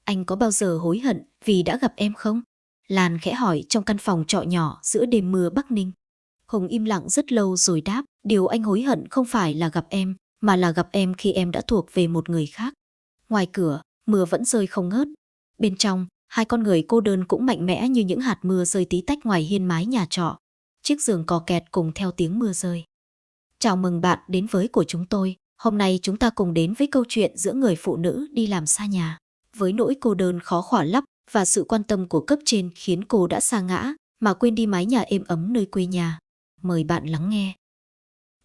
Anh có bao giờ hối hận vì đã gặp em không? Lan khẽ hỏi trong căn phòng trọ nhỏ giữa đêm mưa Bắc Ninh. Hùng im lặng rất lâu rồi đáp, điều anh hối hận không phải là gặp em, mà là gặp em khi em đã thuộc về một người khác. Ngoài cửa, mưa vẫn rơi không ngớt. Bên trong, hai con người cô đơn cũng mạnh mẽ như những hạt mưa rơi tí tách ngoài hiên mái nhà trọ. Chiếc giường cò kẹt cùng theo tiếng mưa rơi. Chào mừng bạn đến với của chúng tôi. Hôm nay chúng ta cùng đến với câu chuyện giữa người phụ nữ đi làm xa nhà. Với nỗi cô đơn khó khỏa lấp và sự quan tâm của cấp trên khiến cô đã sa ngã mà quên đi mái nhà êm ấm nơi quê nhà. Mời bạn lắng nghe.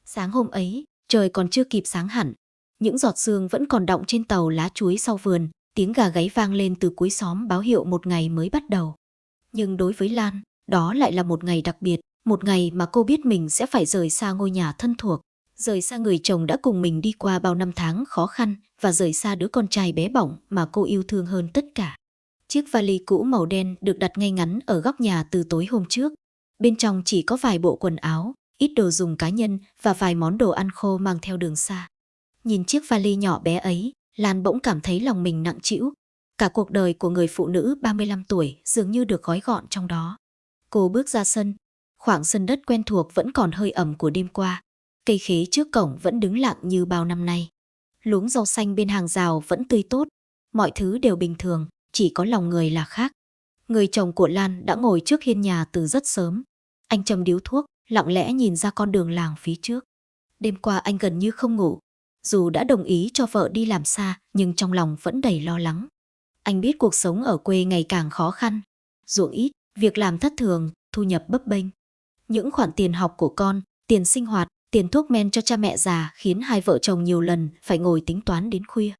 Sáng hôm ấy, trời còn chưa kịp sáng hẳn. Những giọt sương vẫn còn đọng trên tàu lá chuối sau vườn, tiếng gà gáy vang lên từ cuối xóm báo hiệu một ngày mới bắt đầu. Nhưng đối với Lan, đó lại là một ngày đặc biệt, một ngày mà cô biết mình sẽ phải rời xa ngôi nhà thân thuộc, rời xa người chồng đã cùng mình đi qua bao năm tháng khó khăn và rời xa đứa con trai bé bỏng mà cô yêu thương hơn tất cả. Chiếc vali cũ màu đen được đặt ngay ngắn ở góc nhà từ tối hôm trước. Bên trong chỉ có vài bộ quần áo, ít đồ dùng cá nhân và vài món đồ ăn khô mang theo đường xa. Nhìn chiếc vali nhỏ bé ấy, Lan bỗng cảm thấy lòng mình nặng trĩu. Cả cuộc đời của người phụ nữ 35 tuổi dường như được gói gọn trong đó. Cô bước ra sân, khoảng sân đất quen thuộc vẫn còn hơi ẩm của đêm qua. Cây khế trước cổng vẫn đứng lặng như bao năm nay. Luống rau xanh bên hàng rào vẫn tươi tốt. Mọi thứ đều bình thường, chỉ có lòng người là khác. Người chồng của Lan đã ngồi trước hiên nhà từ rất sớm. Anh châm điếu thuốc, lặng lẽ nhìn ra con đường làng phía trước. Đêm qua anh gần như không ngủ. Dù đã đồng ý cho vợ đi làm xa, nhưng trong lòng vẫn đầy lo lắng. Anh biết cuộc sống ở quê ngày càng khó khăn. Ruộng ít, việc làm thất thường, thu nhập bấp bênh. Những khoản tiền học của con, tiền sinh hoạt, tiền thuốc men cho cha mẹ già khiến hai vợ chồng nhiều lần phải ngồi tính toán đến khuya.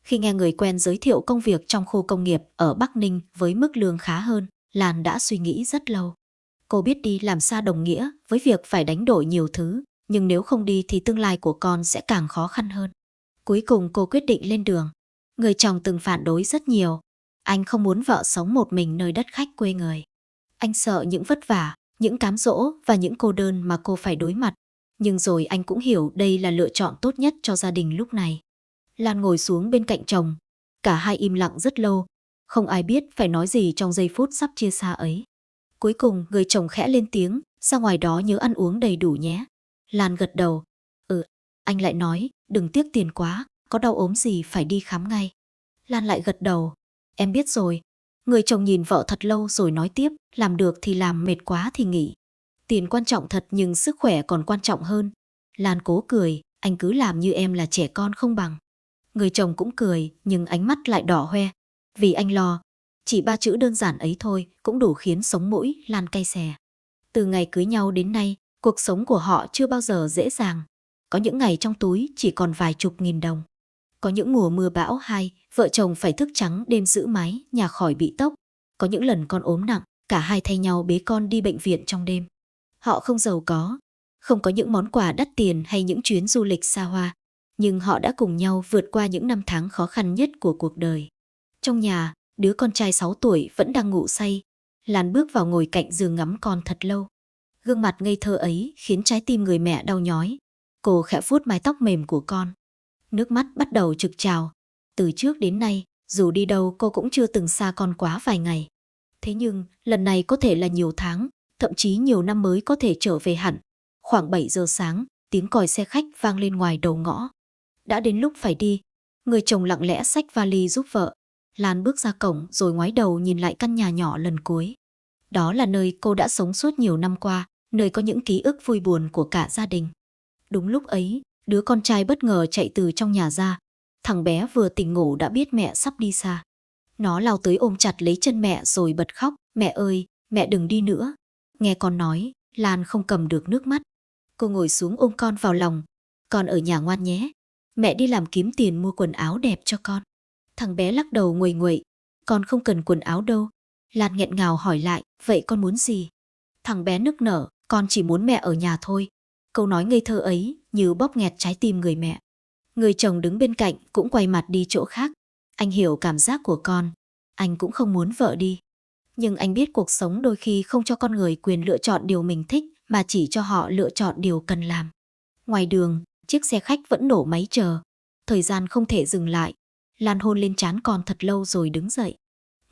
Khi nghe người quen giới thiệu công việc trong khu công nghiệp ở Bắc Ninh với mức lương khá hơn, Lan đã suy nghĩ rất lâu. Cô biết đi làm xa đồng nghĩa với việc phải đánh đổi nhiều thứ, nhưng nếu không đi thì tương lai của con sẽ càng khó khăn hơn. Cuối cùng cô quyết định lên đường. Người chồng từng phản đối rất nhiều. Anh không muốn vợ sống một mình nơi đất khách quê người. Anh sợ những vất vả, những cám dỗ và những cô đơn mà cô phải đối mặt. Nhưng rồi anh cũng hiểu đây là lựa chọn tốt nhất cho gia đình lúc này. Lan ngồi xuống bên cạnh chồng. Cả hai im lặng rất lâu. Không ai biết phải nói gì trong giây phút sắp chia xa ấy. Cuối cùng người chồng khẽ lên tiếng, ra ngoài đó nhớ ăn uống đầy đủ nhé. Lan gật đầu. Anh lại nói, đừng tiếc tiền quá, có đau ốm gì phải đi khám ngay. Lan lại gật đầu. Em biết rồi. Người chồng nhìn vợ thật lâu rồi nói tiếp, làm được thì làm, mệt quá thì nghỉ. Tiền quan trọng thật nhưng sức khỏe còn quan trọng hơn. Lan cố cười, anh cứ làm như em là trẻ con không bằng. Người chồng cũng cười, nhưng ánh mắt lại đỏ hoe. Vì anh lo, chỉ 3 chữ đơn giản ấy thôi cũng đủ khiến sống mũi Lan cay xè. Từ ngày cưới nhau đến nay, cuộc sống của họ chưa bao giờ dễ dàng. Có những ngày trong túi chỉ còn vài chục nghìn đồng. Có những mùa mưa bão hai, vợ chồng phải thức trắng đêm giữ mái, nhà khỏi bị tốc. Có những lần con ốm nặng, cả hai thay nhau bế con đi bệnh viện trong đêm. Họ không giàu có, không có những món quà đắt tiền hay những chuyến du lịch xa hoa. Nhưng họ đã cùng nhau vượt qua những năm tháng khó khăn nhất của cuộc đời. Trong nhà, đứa con trai 6 tuổi vẫn đang ngủ say. Lan bước vào ngồi cạnh giường ngắm con thật lâu. Gương mặt ngây thơ ấy khiến trái tim người mẹ đau nhói. Cô khẽ vuốt mái tóc mềm của con. Nước mắt bắt đầu trực trào. Từ trước đến nay, dù đi đâu cô cũng chưa từng xa con quá vài ngày. Thế nhưng, lần này có thể là nhiều tháng, thậm chí nhiều năm mới có thể trở về hẳn. Khoảng 7 giờ sáng, tiếng còi xe khách vang lên ngoài đầu ngõ. Đã đến lúc phải đi. Người chồng lặng lẽ xách vali giúp vợ. Lan bước ra cổng rồi ngoái đầu nhìn lại căn nhà nhỏ lần cuối. Đó là nơi cô đã sống suốt nhiều năm qua, nơi có những ký ức vui buồn của cả gia đình. Đúng lúc ấy, đứa con trai bất ngờ chạy từ trong nhà ra. Thằng bé vừa tỉnh ngủ đã biết mẹ sắp đi xa. Nó lao tới ôm chặt lấy chân mẹ rồi bật khóc. Mẹ ơi, mẹ đừng đi nữa. Nghe con nói, Lan không cầm được nước mắt. Cô ngồi xuống ôm con vào lòng. Con ở nhà ngoan nhé. Mẹ đi làm kiếm tiền mua quần áo đẹp cho con. Thằng bé lắc đầu nguầy nguậy. Con không cần quần áo đâu. Lan nghẹn ngào hỏi lại, vậy con muốn gì? Thằng bé nức nở, con chỉ muốn mẹ ở nhà thôi. Câu nói ngây thơ ấy như bóp nghẹt trái tim người mẹ. Người chồng đứng bên cạnh cũng quay mặt đi chỗ khác. Anh hiểu cảm giác của con. Anh cũng không muốn vợ đi. Nhưng anh biết cuộc sống đôi khi không cho con người quyền lựa chọn điều mình thích, mà chỉ cho họ lựa chọn điều cần làm. Ngoài đường, chiếc xe khách vẫn nổ máy chờ. Thời gian không thể dừng lại. Lan hôn lên trán con thật lâu rồi đứng dậy.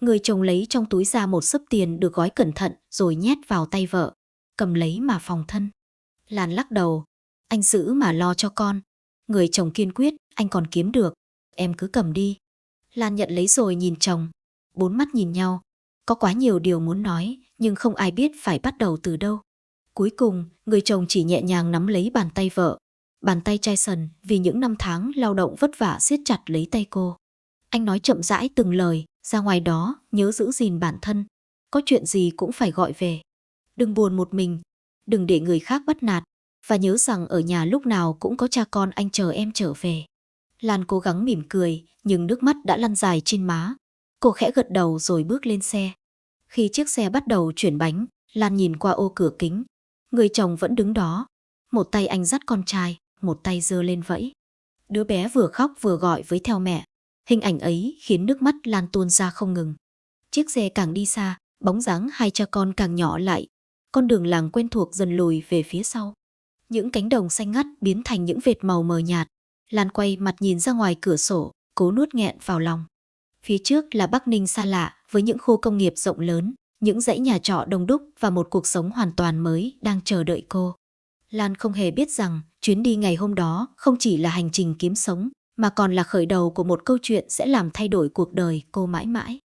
Người chồng lấy trong túi ra một xấp tiền được gói cẩn thận rồi nhét vào tay vợ, cầm lấy mà phòng thân. Lan lắc đầu, anh giữ mà lo cho con. Người chồng kiên quyết, anh còn kiếm được, em cứ cầm đi. Lan nhận lấy rồi nhìn chồng, bốn mắt nhìn nhau. Có quá nhiều điều muốn nói, nhưng không ai biết phải bắt đầu từ đâu. Cuối cùng, người chồng chỉ nhẹ nhàng nắm lấy bàn tay vợ. Bàn tay chai sần vì những năm tháng lao động vất vả siết chặt lấy tay cô. Anh nói chậm rãi từng lời, ra ngoài đó, nhớ giữ gìn bản thân. Có chuyện gì cũng phải gọi về. Đừng buồn một mình, đừng để người khác bắt nạt. Và nhớ rằng ở nhà lúc nào cũng có cha con anh chờ em trở về. Lan cố gắng mỉm cười, nhưng nước mắt đã lăn dài trên má. Cô khẽ gật đầu rồi bước lên xe. Khi chiếc xe bắt đầu chuyển bánh, Lan nhìn qua ô cửa kính. Người chồng vẫn đứng đó. Một tay anh dắt con trai, một tay giơ lên vẫy. Đứa bé vừa khóc vừa gọi với theo mẹ. Hình ảnh ấy khiến nước mắt Lan tuôn ra không ngừng. Chiếc xe càng đi xa, bóng dáng hai cha con càng nhỏ lại. Con đường làng quen thuộc dần lùi về phía sau. Những cánh đồng xanh ngắt biến thành những vệt màu mờ nhạt. Lan quay mặt nhìn ra ngoài cửa sổ, cố nuốt nghẹn vào lòng. Phía trước là Bắc Ninh xa lạ với những khu công nghiệp rộng lớn, những dãy nhà trọ đông đúc và một cuộc sống hoàn toàn mới đang chờ đợi cô. Lan không hề biết rằng chuyến đi ngày hôm đó không chỉ là hành trình kiếm sống, mà còn là khởi đầu của một câu chuyện sẽ làm thay đổi cuộc đời cô mãi mãi.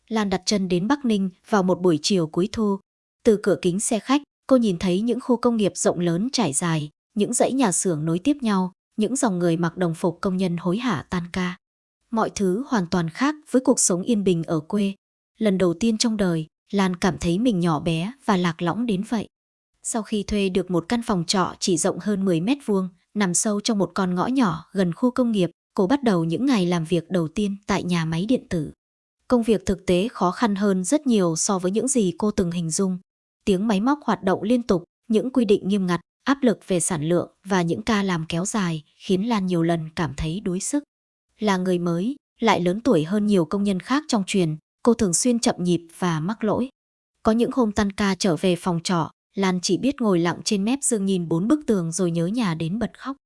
Lan đặt chân đến Bắc Ninh vào một buổi chiều cuối thu. Từ cửa kính xe khách, cô nhìn thấy những khu công nghiệp rộng lớn trải dài, những dãy nhà xưởng nối tiếp nhau, những dòng người mặc đồng phục công nhân hối hả tan ca. Mọi thứ hoàn toàn khác với cuộc sống yên bình ở quê. Lần đầu tiên trong đời, Lan cảm thấy mình nhỏ bé và lạc lõng đến vậy. Sau khi thuê được một căn phòng trọ chỉ rộng hơn 10 mét vuông, nằm sâu trong một con ngõ nhỏ gần khu công nghiệp, cô bắt đầu những ngày làm việc đầu tiên tại nhà máy điện tử. Công việc thực tế khó khăn hơn rất nhiều so với những gì cô từng hình dung. Tiếng máy móc hoạt động liên tục, những quy định nghiêm ngặt, áp lực về sản lượng và những ca làm kéo dài khiến Lan nhiều lần cảm thấy đuối sức. Là người mới, lại lớn tuổi hơn nhiều công nhân khác trong chuyền, cô thường xuyên chậm nhịp và mắc lỗi. Có những hôm tan ca trở về phòng trọ, Lan chỉ biết ngồi lặng trên mép giường nhìn 4 bức tường rồi nhớ nhà đến bật khóc.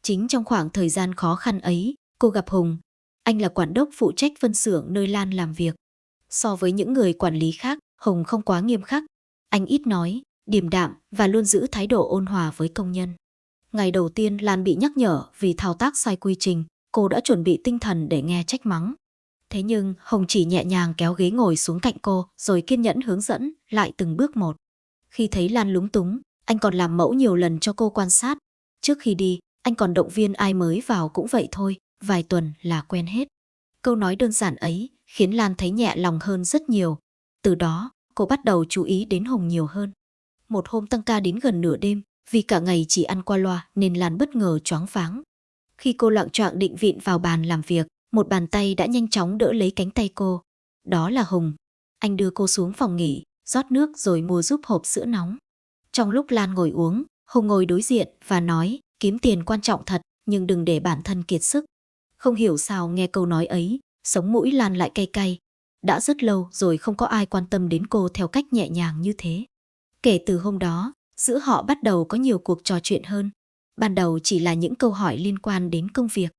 Chính trong khoảng thời gian khó khăn ấy, cô gặp Hùng. Anh là quản đốc phụ trách phân xưởng nơi Lan làm việc. So với những người quản lý khác, Hùng không quá nghiêm khắc. Anh ít nói, điềm đạm và luôn giữ thái độ ôn hòa với công nhân. Ngày đầu tiên Lan bị nhắc nhở vì thao tác sai quy trình, cô đã chuẩn bị tinh thần để nghe trách mắng. Thế nhưng Hùng chỉ nhẹ nhàng kéo ghế ngồi xuống cạnh cô rồi kiên nhẫn hướng dẫn lại từng bước một. Khi thấy Lan lúng túng, anh còn làm mẫu nhiều lần cho cô quan sát. Trước khi đi, anh còn động viên ai mới vào cũng vậy thôi, vài tuần là quen hết. Câu nói đơn giản ấy khiến Lan thấy nhẹ lòng hơn rất nhiều. Từ đó, cô bắt đầu chú ý đến Hùng nhiều hơn. Một hôm tăng ca đến gần nửa đêm, vì cả ngày chỉ ăn qua loa nên Lan bất ngờ choáng váng. Khi cô loạng choạng định vịn vào bàn làm việc, một bàn tay đã nhanh chóng đỡ lấy cánh tay cô. Đó là Hùng. Anh đưa cô xuống phòng nghỉ, rót nước rồi mua giúp hộp sữa nóng. Trong lúc Lan ngồi uống, Hùng ngồi đối diện và nói, kiếm tiền quan trọng thật, nhưng đừng để bản thân kiệt sức. Không hiểu sao nghe câu nói ấy, sống mũi Lan lại cay cay. Đã rất lâu rồi không có ai quan tâm đến cô theo cách nhẹ nhàng như thế. Kể từ hôm đó, giữa họ bắt đầu có nhiều cuộc trò chuyện hơn. Ban đầu chỉ là những câu hỏi liên quan đến công việc.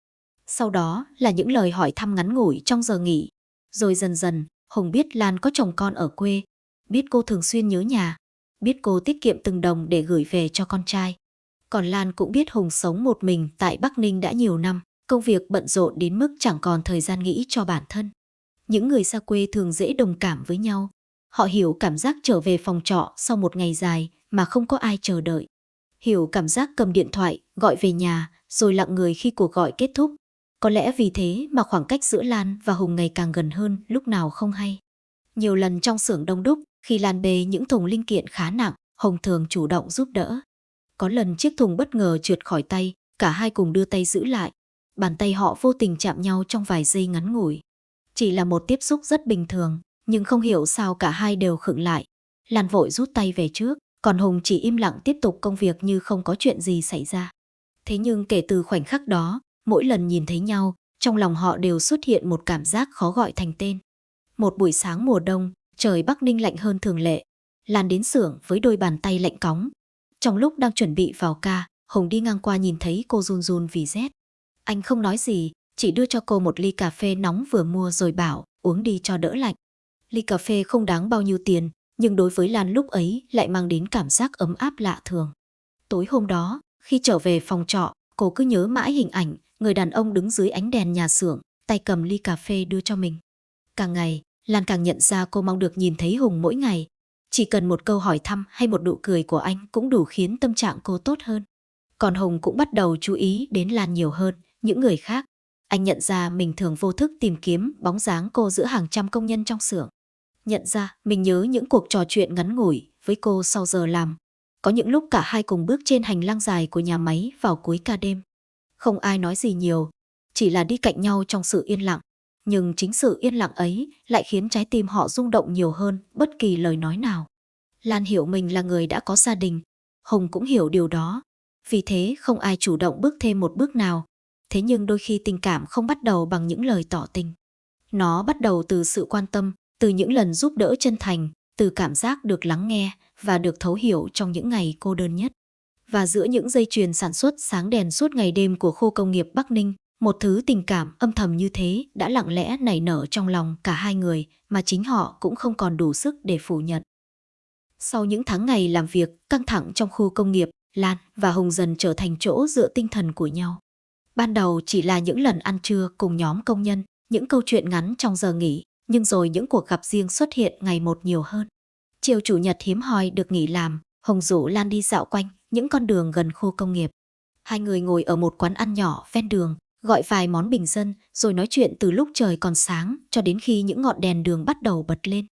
Sau đó là những lời hỏi thăm ngắn ngủi trong giờ nghỉ. Rồi dần dần, Hùng biết Lan có chồng con ở quê. Biết cô thường xuyên nhớ nhà. Biết cô tiết kiệm từng đồng để gửi về cho con trai. Còn Lan cũng biết Hùng sống một mình tại Bắc Ninh đã nhiều năm. Công việc bận rộn đến mức chẳng còn thời gian nghĩ cho bản thân. Những người xa quê thường dễ đồng cảm với nhau. Họ hiểu cảm giác trở về phòng trọ sau một ngày dài mà không có ai chờ đợi. Hiểu cảm giác cầm điện thoại, gọi về nhà, rồi lặng người khi cuộc gọi kết thúc. Có lẽ vì thế mà khoảng cách giữa Lan và Hùng ngày càng gần hơn lúc nào không hay. Nhiều lần trong xưởng đông đúc, khi Lan bê những thùng linh kiện khá nặng, Hùng thường chủ động giúp đỡ. Có lần chiếc thùng bất ngờ trượt khỏi tay, cả hai cùng đưa tay giữ lại. Bàn tay họ vô tình chạm nhau trong vài giây ngắn ngủi. Chỉ là một tiếp xúc rất bình thường, nhưng không hiểu sao cả hai đều khựng lại. Lan vội rút tay về trước, còn Hùng chỉ im lặng tiếp tục công việc như không có chuyện gì xảy ra. Thế nhưng kể từ khoảnh khắc đó, mỗi lần nhìn thấy nhau, trong lòng họ đều xuất hiện một cảm giác khó gọi thành tên. Một buổi sáng mùa đông, trời Bắc Ninh lạnh hơn thường lệ. Lan đến xưởng với đôi bàn tay lạnh cóng. Trong lúc đang chuẩn bị vào ca, Hùng đi ngang qua nhìn thấy cô run run vì rét. Anh không nói gì, chỉ đưa cho cô một ly cà phê nóng vừa mua rồi bảo uống đi cho đỡ lạnh. Ly cà phê không đáng bao nhiêu tiền, nhưng đối với Lan lúc ấy lại mang đến cảm giác ấm áp lạ thường. Tối hôm đó, khi trở về phòng trọ, cô cứ nhớ mãi hình ảnh người đàn ông đứng dưới ánh đèn nhà xưởng, tay cầm ly cà phê đưa cho mình. Càng ngày, Lan càng nhận ra cô mong được nhìn thấy Hùng mỗi ngày. Chỉ cần một câu hỏi thăm hay một nụ cười của anh cũng đủ khiến tâm trạng cô tốt hơn. Còn Hùng cũng bắt đầu chú ý đến Lan nhiều hơn những người khác. Anh nhận ra mình thường vô thức tìm kiếm bóng dáng cô giữa hàng trăm công nhân trong xưởng. Nhận ra mình nhớ những cuộc trò chuyện ngắn ngủi với cô sau giờ làm. Có những lúc cả hai cùng bước trên hành lang dài của nhà máy vào cuối ca đêm. Không ai nói gì nhiều, chỉ là đi cạnh nhau trong sự yên lặng. Nhưng chính sự yên lặng ấy lại khiến trái tim họ rung động nhiều hơn bất kỳ lời nói nào. Lan hiểu mình là người đã có gia đình. Hùng cũng hiểu điều đó. Vì thế không ai chủ động bước thêm một bước nào. Thế nhưng đôi khi tình cảm không bắt đầu bằng những lời tỏ tình. Nó bắt đầu từ sự quan tâm, từ những lần giúp đỡ chân thành, từ cảm giác được lắng nghe và được thấu hiểu trong những ngày cô đơn nhất. Và giữa những dây chuyền sản xuất sáng đèn suốt ngày đêm của khu công nghiệp Bắc Ninh, một thứ tình cảm âm thầm như thế đã lặng lẽ nảy nở trong lòng cả hai người mà chính họ cũng không còn đủ sức để phủ nhận. Sau những tháng ngày làm việc căng thẳng trong khu công nghiệp, Lan và Hùng dần trở thành chỗ dựa tinh thần của nhau. Ban đầu chỉ là những lần ăn trưa cùng nhóm công nhân, những câu chuyện ngắn trong giờ nghỉ, nhưng rồi những cuộc gặp riêng xuất hiện ngày một nhiều hơn. Chiều chủ nhật hiếm hoi được nghỉ làm, Hùng rủ Lan đi dạo quanh những con đường gần khu công nghiệp. Hai người ngồi ở một quán ăn nhỏ ven đường, gọi vài món bình dân rồi nói chuyện từ lúc trời còn sáng cho đến khi những ngọn đèn đường bắt đầu bật lên.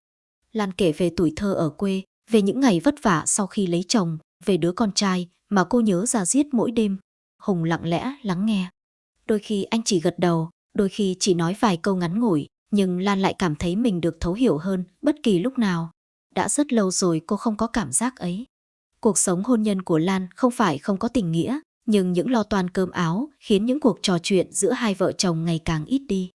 Lan kể về tuổi thơ ở quê, về những ngày vất vả sau khi lấy chồng, về đứa con trai mà cô nhớ ra diết mỗi đêm. Hùng lặng lẽ lắng nghe. Đôi khi anh chỉ gật đầu, đôi khi chỉ nói vài câu ngắn ngủi, nhưng Lan lại cảm thấy mình được thấu hiểu hơn bất kỳ lúc nào. Đã rất lâu rồi cô không có cảm giác ấy. Cuộc sống hôn nhân của Lan không phải không có tình nghĩa, nhưng những lo toan cơm áo khiến những cuộc trò chuyện giữa hai vợ chồng ngày càng ít đi.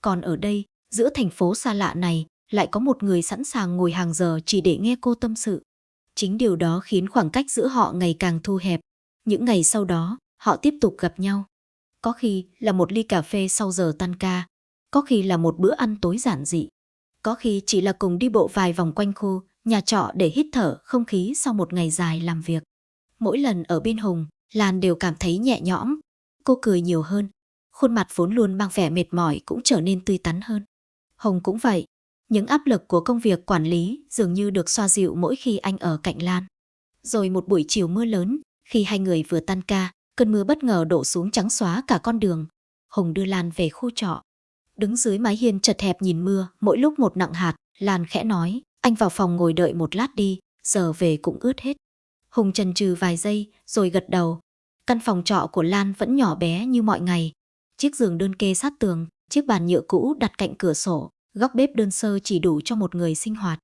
Còn ở đây, giữa thành phố xa lạ này, lại có một người sẵn sàng ngồi hàng giờ chỉ để nghe cô tâm sự. Chính điều đó khiến khoảng cách giữa họ ngày càng thu hẹp. Những ngày sau đó, họ tiếp tục gặp nhau. Có khi là một ly cà phê sau giờ tan ca, có khi là một bữa ăn tối giản dị, có khi chỉ là cùng đi bộ vài vòng quanh khu nhà trọ để hít thở không khí sau một ngày dài làm việc. Mỗi lần ở bên Hùng, Lan đều cảm thấy nhẹ nhõm. Cô cười nhiều hơn, khuôn mặt vốn luôn mang vẻ mệt mỏi cũng trở nên tươi tắn hơn. Hùng cũng vậy, những áp lực của công việc quản lý dường như được xoa dịu mỗi khi anh ở cạnh Lan. Rồi một buổi chiều mưa lớn, khi hai người vừa tan ca, cơn mưa bất ngờ đổ xuống trắng xóa cả con đường. Hùng đưa Lan về khu trọ. Đứng dưới mái hiên chật hẹp nhìn mưa, mỗi lúc một nặng hạt, Lan khẽ nói, anh vào phòng ngồi đợi một lát đi, giờ về cũng ướt hết. Hùng chần chừ vài giây, rồi gật đầu. Căn phòng trọ của Lan vẫn nhỏ bé như mọi ngày. Chiếc giường đơn kê sát tường, chiếc bàn nhựa cũ đặt cạnh cửa sổ, góc bếp đơn sơ chỉ đủ cho một người sinh hoạt.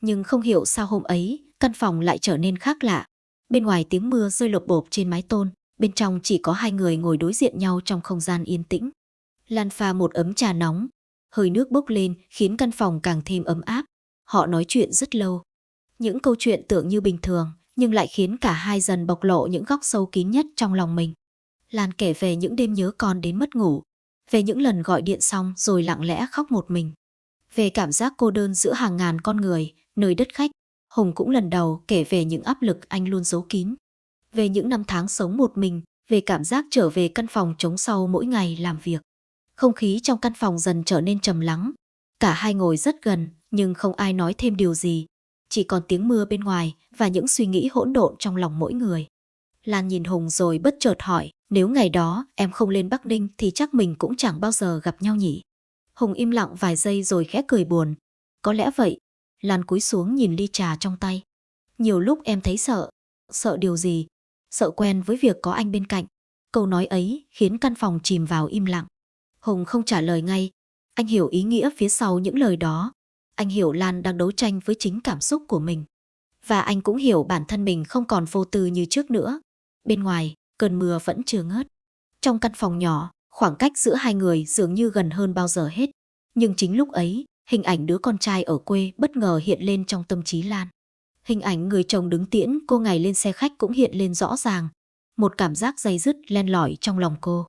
Nhưng không hiểu sao hôm ấy, căn phòng lại trở nên khác lạ. Bên ngoài tiếng mưa rơi lộp bộp trên mái tôn, bên trong chỉ có hai người ngồi đối diện nhau trong không gian yên tĩnh. Lan pha một ấm trà nóng, hơi nước bốc lên khiến căn phòng càng thêm ấm áp. Họ nói chuyện rất lâu. Những câu chuyện tưởng như bình thường, nhưng lại khiến cả hai dần bộc lộ những góc sâu kín nhất trong lòng mình. Lan kể về những đêm nhớ con đến mất ngủ, về những lần gọi điện xong rồi lặng lẽ khóc một mình, về cảm giác cô đơn giữa hàng ngàn con người, nơi đất khách. Hùng cũng lần đầu kể về những áp lực anh luôn giấu kín, về những năm tháng sống một mình, về cảm giác trở về căn phòng trống sau mỗi ngày làm việc. Không khí trong căn phòng dần trở nên trầm lắng. Cả hai ngồi rất gần, nhưng không ai nói thêm điều gì. Chỉ còn tiếng mưa bên ngoài và những suy nghĩ hỗn độn trong lòng mỗi người. Lan nhìn Hùng rồi bất chợt hỏi, nếu ngày đó em không lên Bắc Ninh thì chắc mình cũng chẳng bao giờ gặp nhau nhỉ? Hùng im lặng vài giây rồi khẽ cười buồn. Có lẽ vậy. Lan cúi xuống nhìn ly trà trong tay. Nhiều lúc em thấy sợ. Sợ điều gì? Sợ quen với việc có anh bên cạnh. Câu nói ấy khiến căn phòng chìm vào im lặng. Hùng không trả lời ngay. Anh hiểu ý nghĩa phía sau những lời đó. Anh hiểu Lan đang đấu tranh với chính cảm xúc của mình. Và anh cũng hiểu bản thân mình không còn vô tư như trước nữa. Bên ngoài, cơn mưa vẫn chưa ngớt. Trong căn phòng nhỏ, khoảng cách giữa hai người dường như gần hơn bao giờ hết. Nhưng chính lúc ấy, hình ảnh đứa con trai ở quê bất ngờ hiện lên trong tâm trí Lan. Hình ảnh người chồng đứng tiễn cô ngày lên xe khách cũng hiện lên rõ ràng. Một cảm giác day dứt len lỏi trong lòng cô.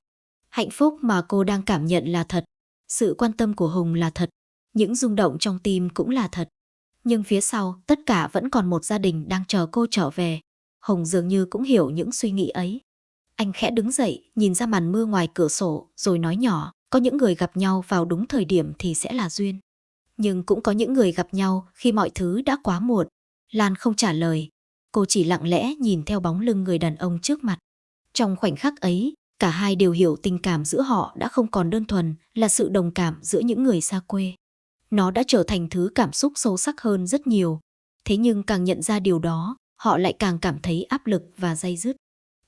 Hạnh phúc mà cô đang cảm nhận là thật. Sự quan tâm của Hùng là thật. Những rung động trong tim cũng là thật. Nhưng phía sau, tất cả vẫn còn một gia đình đang chờ cô trở về. Hùng dường như cũng hiểu những suy nghĩ ấy. Anh khẽ đứng dậy, nhìn ra màn mưa ngoài cửa sổ, rồi nói nhỏ, có những người gặp nhau vào đúng thời điểm thì sẽ là duyên. Nhưng cũng có những người gặp nhau khi mọi thứ đã quá muộn. Lan không trả lời. Cô chỉ lặng lẽ nhìn theo bóng lưng người đàn ông trước mặt. Trong khoảnh khắc ấy, cả hai đều hiểu tình cảm giữa họ đã không còn đơn thuần là sự đồng cảm giữa những người xa quê. Nó đã trở thành thứ cảm xúc sâu sắc hơn rất nhiều. Thế nhưng càng nhận ra điều đó, họ lại càng cảm thấy áp lực và day dứt.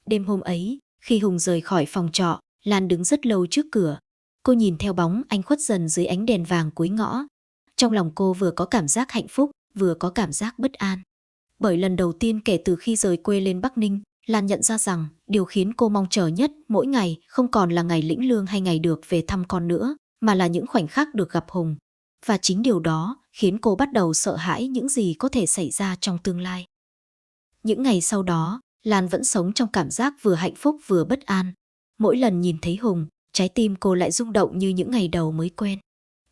Đêm hôm ấy, khi Hùng rời khỏi phòng trọ, Lan đứng rất lâu trước cửa. Cô nhìn theo bóng anh khuất dần dưới ánh đèn vàng cuối ngõ. Trong lòng cô vừa có cảm giác hạnh phúc, vừa có cảm giác bất an. Bởi lần đầu tiên kể từ khi rời quê lên Bắc Ninh, Lan nhận ra rằng điều khiến cô mong chờ nhất mỗi ngày không còn là ngày lĩnh lương hay ngày được về thăm con nữa, mà là những khoảnh khắc được gặp Hùng. Và chính điều đó khiến cô bắt đầu sợ hãi những gì có thể xảy ra trong tương lai. Những ngày sau đó, Lan vẫn sống trong cảm giác vừa hạnh phúc vừa bất an. Mỗi lần nhìn thấy Hùng, trái tim cô lại rung động như những ngày đầu mới quen.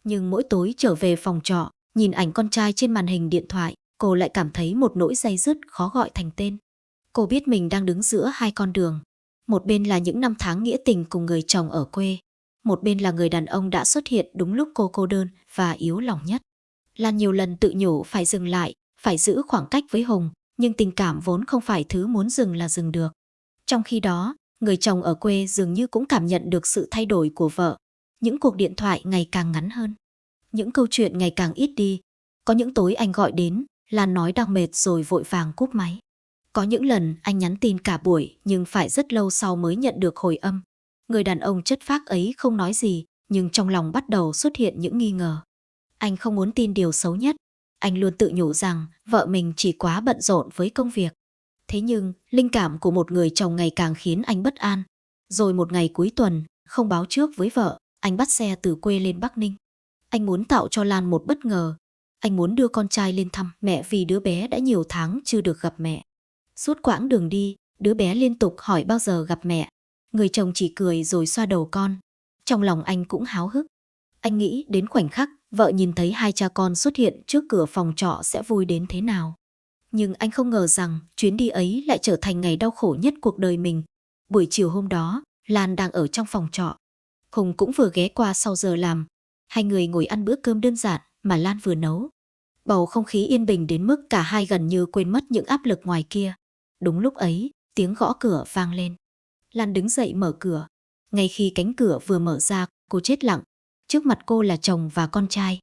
Nhưng mỗi tối trở về phòng trọ, nhìn ảnh con trai trên màn hình điện thoại, cô lại cảm thấy một nỗi day dứt khó gọi thành tên. Cô biết mình đang đứng giữa hai con đường. Một bên là những năm tháng nghĩa tình cùng người chồng ở quê. Một bên là người đàn ông đã xuất hiện đúng lúc cô đơn và yếu lòng nhất. Lan nhiều lần tự nhủ phải dừng lại, phải giữ khoảng cách với Hùng, nhưng tình cảm vốn không phải thứ muốn dừng là dừng được. Trong khi đó, người chồng ở quê dường như cũng cảm nhận được sự thay đổi của vợ. Những cuộc điện thoại ngày càng ngắn hơn. Những câu chuyện ngày càng ít đi. Có những tối anh gọi đến, Lan nói đang mệt rồi vội vàng cúp máy. Có những lần anh nhắn tin cả buổi nhưng phải rất lâu sau mới nhận được hồi âm. Người đàn ông chất phác ấy không nói gì, nhưng trong lòng bắt đầu xuất hiện những nghi ngờ. Anh không muốn tin điều xấu nhất. Anh luôn tự nhủ rằng vợ mình chỉ quá bận rộn với công việc. Thế nhưng, linh cảm của một người chồng ngày càng khiến anh bất an. Rồi một ngày cuối tuần, không báo trước với vợ, anh bắt xe từ quê lên Bắc Ninh. Anh muốn tạo cho Lan một bất ngờ. Anh muốn đưa con trai lên thăm mẹ vì đứa bé đã nhiều tháng chưa được gặp mẹ. Suốt quãng đường đi, đứa bé liên tục hỏi bao giờ gặp mẹ. Người chồng chỉ cười rồi xoa đầu con. Trong lòng anh cũng háo hức. Anh nghĩ đến khoảnh khắc vợ nhìn thấy hai cha con xuất hiện trước cửa phòng trọ sẽ vui đến thế nào. Nhưng anh không ngờ rằng chuyến đi ấy lại trở thành ngày đau khổ nhất cuộc đời mình. Buổi chiều hôm đó, Lan đang ở trong phòng trọ. Hùng cũng vừa ghé qua sau giờ làm. Hai người ngồi ăn bữa cơm đơn giản mà Lan vừa nấu. Bầu không khí yên bình đến mức cả hai gần như quên mất những áp lực ngoài kia. Đúng lúc ấy, tiếng gõ cửa vang lên. Lan đứng dậy mở cửa. Ngay khi cánh cửa vừa mở ra, cô chết lặng. Trước mặt cô là chồng và con trai.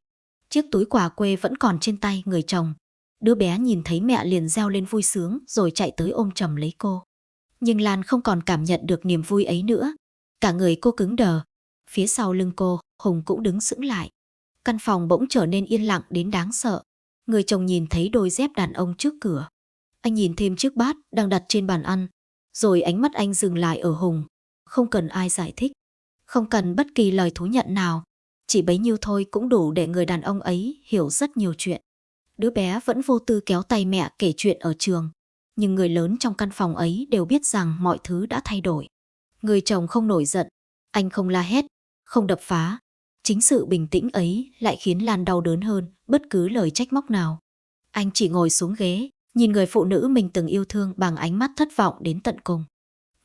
Chiếc túi quà quê vẫn còn trên tay người chồng. Đứa bé nhìn thấy mẹ liền reo lên vui sướng rồi chạy tới ôm chầm lấy cô. Nhưng Lan không còn cảm nhận được niềm vui ấy nữa. Cả người cô cứng đờ. Phía sau lưng cô, Hùng cũng đứng sững lại. Căn phòng bỗng trở nên yên lặng đến đáng sợ. Người chồng nhìn thấy đôi dép đàn ông trước cửa. Anh nhìn thêm chiếc bát đang đặt trên bàn ăn. Rồi ánh mắt anh dừng lại ở Hùng. Không cần ai giải thích. Không cần bất kỳ lời thú nhận nào. Chỉ bấy nhiêu thôi cũng đủ để người đàn ông ấy hiểu rất nhiều chuyện. Đứa bé vẫn vô tư kéo tay mẹ kể chuyện ở trường. Nhưng người lớn trong căn phòng ấy đều biết rằng mọi thứ đã thay đổi. Người chồng không nổi giận. Anh không la hét, không đập phá. Chính sự bình tĩnh ấy lại khiến Lan đau đớn hơn bất cứ lời trách móc nào. Anh chỉ ngồi xuống ghế, nhìn người phụ nữ mình từng yêu thương bằng ánh mắt thất vọng đến tận cùng.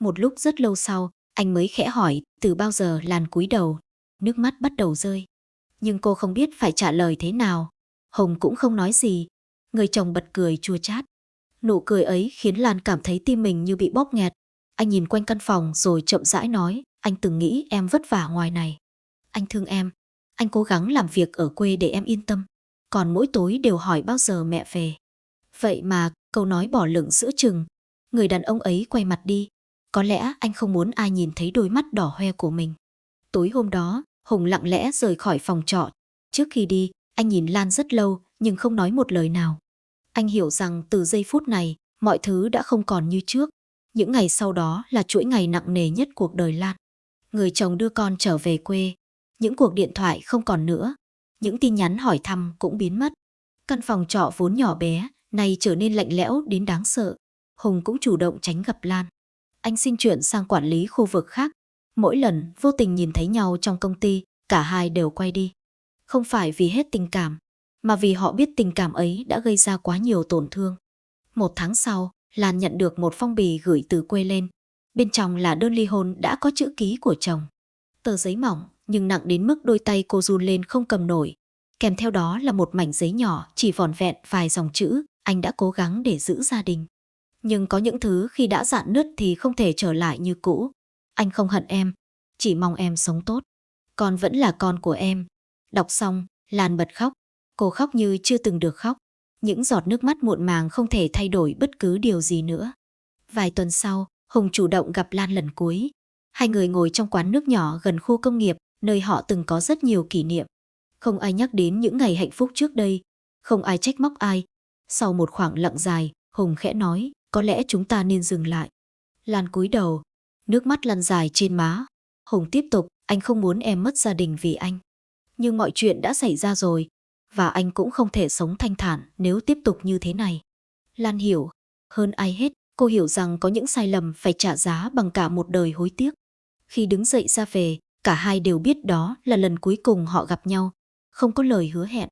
Một lúc rất lâu sau, anh mới khẽ hỏi từ bao giờ Lan cúi đầu. Nước mắt bắt đầu rơi. Nhưng cô không biết phải trả lời thế nào. Hùng cũng không nói gì. Người chồng bật cười chua chát. Nụ cười ấy khiến Lan cảm thấy tim mình như bị bóp nghẹt. Anh nhìn quanh căn phòng rồi chậm rãi nói, anh từng nghĩ em vất vả ngoài này. Anh thương em. Anh cố gắng làm việc ở quê để em yên tâm. Còn mỗi tối đều hỏi bao giờ mẹ về. Vậy mà, câu nói bỏ lửng giữa chừng. Người đàn ông ấy quay mặt đi. Có lẽ anh không muốn ai nhìn thấy đôi mắt đỏ hoe của mình. Tối hôm đó, Hùng lặng lẽ rời khỏi phòng trọ. Trước khi đi, anh nhìn Lan rất lâu nhưng không nói một lời nào. Anh hiểu rằng từ giây phút này, mọi thứ đã không còn như trước. Những ngày sau đó là chuỗi ngày nặng nề nhất cuộc đời Lan. Người chồng đưa con trở về quê. Những cuộc điện thoại không còn nữa. Những tin nhắn hỏi thăm cũng biến mất. Căn phòng trọ vốn nhỏ bé, nay trở nên lạnh lẽo đến đáng sợ. Hùng cũng chủ động tránh gặp Lan. Anh xin chuyển sang quản lý khu vực khác. Mỗi lần vô tình nhìn thấy nhau trong công ty, cả hai đều quay đi. Không phải vì hết tình cảm, mà vì họ biết tình cảm ấy đã gây ra quá nhiều tổn thương. 1 tháng sau, Lan nhận được một phong bì gửi từ quê lên. Bên trong là đơn ly hôn đã có chữ ký của chồng. Tờ giấy mỏng nhưng nặng đến mức đôi tay cô run lên không cầm nổi. Kèm theo đó là một mảnh giấy nhỏ chỉ vỏn vẹn vài dòng chữ: anh đã cố gắng để giữ gia đình. Nhưng có những thứ khi đã rạn nứt thì không thể trở lại như cũ. Anh không hận em, chỉ mong em sống tốt. Con vẫn là con của em. Đọc xong, Lan bật khóc. Cô khóc như chưa từng được khóc. Những giọt nước mắt muộn màng không thể thay đổi bất cứ điều gì nữa. Vài tuần sau, Hùng chủ động gặp Lan lần cuối. Hai người ngồi trong quán nước nhỏ gần khu công nghiệp, nơi họ từng có rất nhiều kỷ niệm. Không ai nhắc đến những ngày hạnh phúc trước đây, không ai trách móc ai. Sau một khoảng lặng dài, Hùng khẽ nói, có lẽ chúng ta nên dừng lại. Lan cúi đầu, nước mắt lăn dài trên má. Hùng tiếp tục, anh không muốn em mất gia đình vì anh. Nhưng mọi chuyện đã xảy ra rồi, và anh cũng không thể sống thanh thản nếu tiếp tục như thế này. Lan hiểu, hơn ai hết, cô hiểu rằng có những sai lầm phải trả giá bằng cả một đời hối tiếc. Khi đứng dậy ra về, cả hai đều biết đó là lần cuối cùng họ gặp nhau. Không có lời hứa hẹn,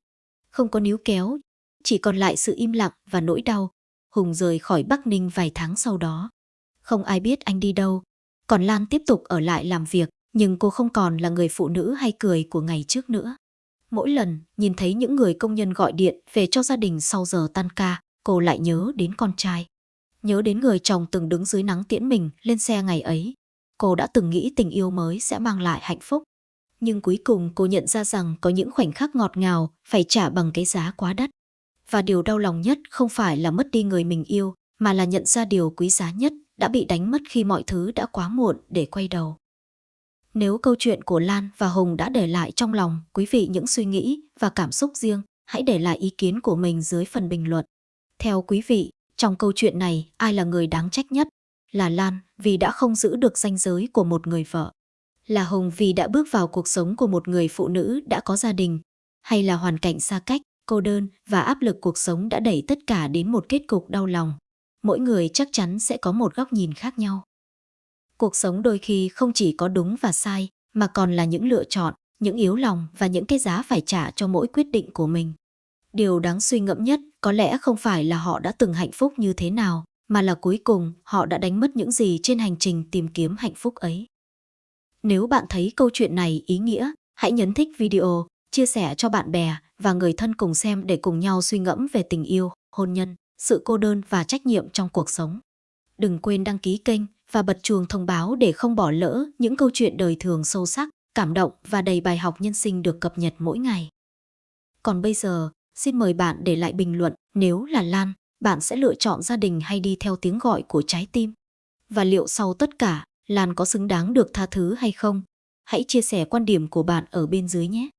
không có níu kéo, chỉ còn lại sự im lặng và nỗi đau. Hùng rời khỏi Bắc Ninh vài tháng sau đó. Không ai biết anh đi đâu. Còn Lan tiếp tục ở lại làm việc, nhưng cô không còn là người phụ nữ hay cười của ngày trước nữa. Mỗi lần nhìn thấy những người công nhân gọi điện về cho gia đình sau giờ tan ca, cô lại nhớ đến con trai. Nhớ đến người chồng từng đứng dưới nắng tiễn mình lên xe ngày ấy. Cô đã từng nghĩ tình yêu mới sẽ mang lại hạnh phúc. Nhưng cuối cùng cô nhận ra rằng có những khoảnh khắc ngọt ngào phải trả bằng cái giá quá đắt. Và điều đau lòng nhất không phải là mất đi người mình yêu, mà là nhận ra điều quý giá nhất đã bị đánh mất khi mọi thứ đã quá muộn để quay đầu. Nếu câu chuyện của Lan và Hùng đã để lại trong lòng quý vị những suy nghĩ và cảm xúc riêng, hãy để lại ý kiến của mình dưới phần bình luận. Theo quý vị, trong câu chuyện này, ai là người đáng trách nhất? Là Lan vì đã không giữ được ranh giới của một người vợ? Là Hùng vì đã bước vào cuộc sống của một người phụ nữ đã có gia đình? Hay là hoàn cảnh xa cách, cô đơn và áp lực cuộc sống đã đẩy tất cả đến một kết cục đau lòng? Mỗi người chắc chắn sẽ có một góc nhìn khác nhau. Cuộc sống đôi khi không chỉ có đúng và sai, mà còn là những lựa chọn, những yếu lòng và những cái giá phải trả cho mỗi quyết định của mình. Điều đáng suy ngẫm nhất có lẽ không phải là họ đã từng hạnh phúc như thế nào, mà là cuối cùng họ đã đánh mất những gì trên hành trình tìm kiếm hạnh phúc ấy. Nếu bạn thấy câu chuyện này ý nghĩa, hãy nhấn thích video, chia sẻ cho bạn bè và người thân cùng xem để cùng nhau suy ngẫm về tình yêu, hôn nhân, sự cô đơn và trách nhiệm trong cuộc sống. Đừng quên đăng ký kênh và bật chuông thông báo để không bỏ lỡ những câu chuyện đời thường sâu sắc, cảm động và đầy bài học nhân sinh được cập nhật mỗi ngày. Còn bây giờ, xin mời bạn để lại bình luận, nếu là Lan, bạn sẽ lựa chọn gia đình hay đi theo tiếng gọi của trái tim? Và liệu sau tất cả, Lan có xứng đáng được tha thứ hay không? Hãy chia sẻ quan điểm của bạn ở bên dưới nhé!